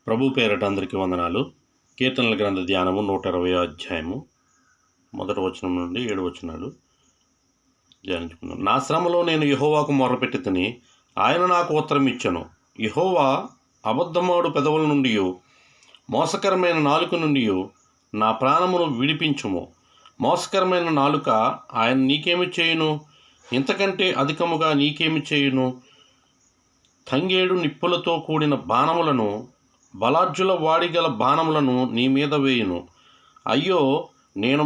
ప్రభు పేరట అందరికీ వందనాలు. కీర్తనల గ్రంథ ధ్యానము 120 అధ్యాయము 1 వచనం నుండి 7 వచనాలు ధ్యానించుకున్నాను. నా శ్రమలో నేను యెహోవాకు మొర్రపెట్టుకుని ఆయన నాకు ఉత్తరం ఇచ్చెను. యెహోవా అబద్ధమాడు పెదవుల నుండి మోసకరమైన నాలుక నుండి నా ప్రాణమును విడిపించుము. మోసకరమైన నాలుక ఆయన నీకేమి చేయును? ఇంతకంటే అధికముగా నీకేమి చేయును? తంగేడు నిప్పులతో కూడిన బాణములను, బలార్జుల వాడిగల బాణములను నీ మీద వేయును. అయ్యో, నేను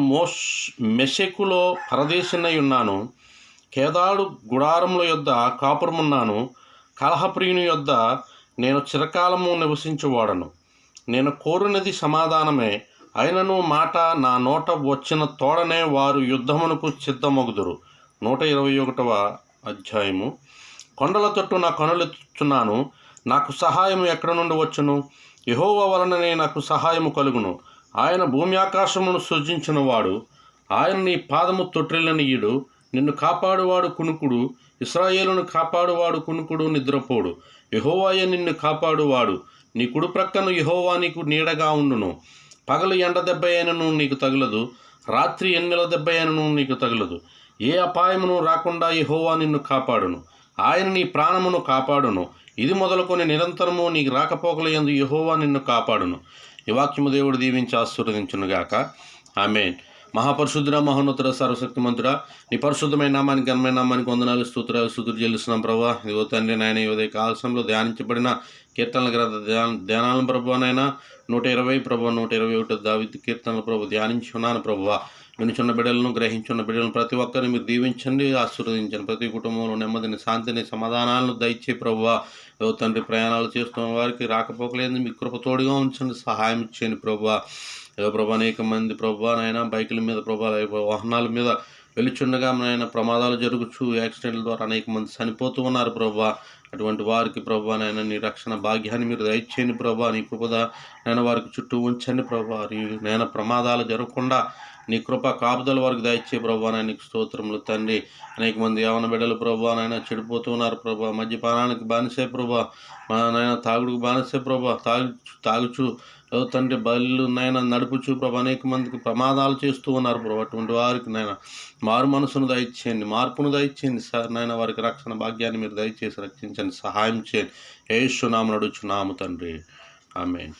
మెషెకులో పరదేశినై ఉన్నాను. కేదారు గుడారముల యొద్ద కాపురమున్నాను. కలహప్రియుని యొద్ద నేను చిరకాలము నివసించువాడను. నేను కోరినది సమాధానమే, అయినను మాట నా నోట వచ్చిన తోడనే వారు యుద్ధమునకు సిద్ధమగుదురు. 121వ అధ్యాయము. కొండల తట్టు నా కనులెత్తుచున్నాను. నాకు సహాయము ఎక్కడ నుండి వచ్చును? యెహోవా వలననే నాకు సహాయము కలుగును. ఆయన భూమి ఆకాశమును సృజించినవాడు. ఆయన నీ పాదము తొట్టిల్లనియుడు. నిన్ను కాపాడువాడు కునుకుడు. ఇశ్రాయేలును కాపాడువాడు కునుకుడు నిద్రపోడు. యెహోవాయే నిన్ను కాపాడువాడు. నీ కుడి ప్రక్కను యెహోవా నీకు నీడగా ఉండును. పగలు ఎండ దెబ్బ అయినను నీకు తగులదు, రాత్రి ఎన్నెల దెబ్బ అయినను నీకు తగులదు. ఏ అపాయమును రాకుండా యెహోవా నిన్ను కాపాడును. ఆయన నీ ప్రాణమును కాపాడును. ఇది మొదలుకొని నిరంతరము నీకు రాకపోకలయందు యెహోవా నిన్ను కాపాడును. ఈ వాక్యము దేవుడు దీవించి ఆశీర్వదించునుగాక. ఆమేన్. మహాపరిశుద్ధుడ, మహోన్నతుడ, సర్వశక్తిమంతుడా, నీ పరిశుద్ధమైన నామానికి, ఘనమైన నామానికి వందనాలు, స్తుతులు చెల్లిస్తున్నాం ప్రభా. ఇదిగో తండ్రి నాయన, ఉదయ కాలశంలో ధ్యానించబడిన కీర్తనల గ్రంథ ధ్యానాలను ప్రభునైనా 120 ప్రభు 121 దావీదు కీర్తనలు ప్రభు ధ్యానించి ఉన్నాను ప్రభువా. వినుచున్న బిడ్డలను, గ్రహించున్న బిడ్డలను ప్రతి ఒక్కరిని మీరు దీవించండి, ఆశీర్వదించండి. ప్రతి కుటుంబంలో నెమ్మదిని, శాంతిని, సమాధానాలను దయచే ప్రభువా. తండ్రి ప్రయాణాలు చేస్తున్న వారికి రాకపోకలేదు మీ కృప తోడుగా ఉంచండి, సహాయం ఇచ్చేయండి ప్రభువా. ప్రభా, అనేక మంది ప్రభువా నాయన బైకుల మీద ప్రభా, వాహనాల మీద వెలుచుండగా నాయన ప్రమాదాలు జరుగుచు, యాక్సిడెంట్ల ద్వారా అనేక మంది చనిపోతూ ఉన్నారు ప్రభువా. అటువంటి వారికి ప్రభువా నాయన నీ రక్షణ భాగ్యాన్ని మీరు దయచేయండి ప్రభువా. నీ కృపద నేను వారికి చుట్టూ ఉంచండి ప్రభువా. నేను ప్రమాదాలు జరగకుండా నీ కృప కాపుదల వారికి దయచే ప్రభువా. నీకు స్తోత్రములు తండ్రి. అనేక మంది యవన బిడ్డలు ప్రభువా నాయన చెడిపోతూ ఉన్నారు ప్రభువా. మద్యపానానికి బానిసే ప్రభువా, నాయన తాగుడుకు బానిసే ప్రభువా. తాగుచు తండ్రి బళ్ళు నాయన నడుపుచు ప్రభు అనేక మందికి ప్రమాదాలు చేస్తూ ఉన్నారు ప్రభు. అటువంటి వారికి నాయన మారు మనసును దయచేయండి, మార్పును దయచేయండి సార్ నాయన. వారికి రక్షణ భాగ్యాన్ని మీరు దయచేసి రక్షించండి, సహాయం చేయండి. యేసు నామమున అడుగుచున్నాము తండ్రి. ఆమేన్.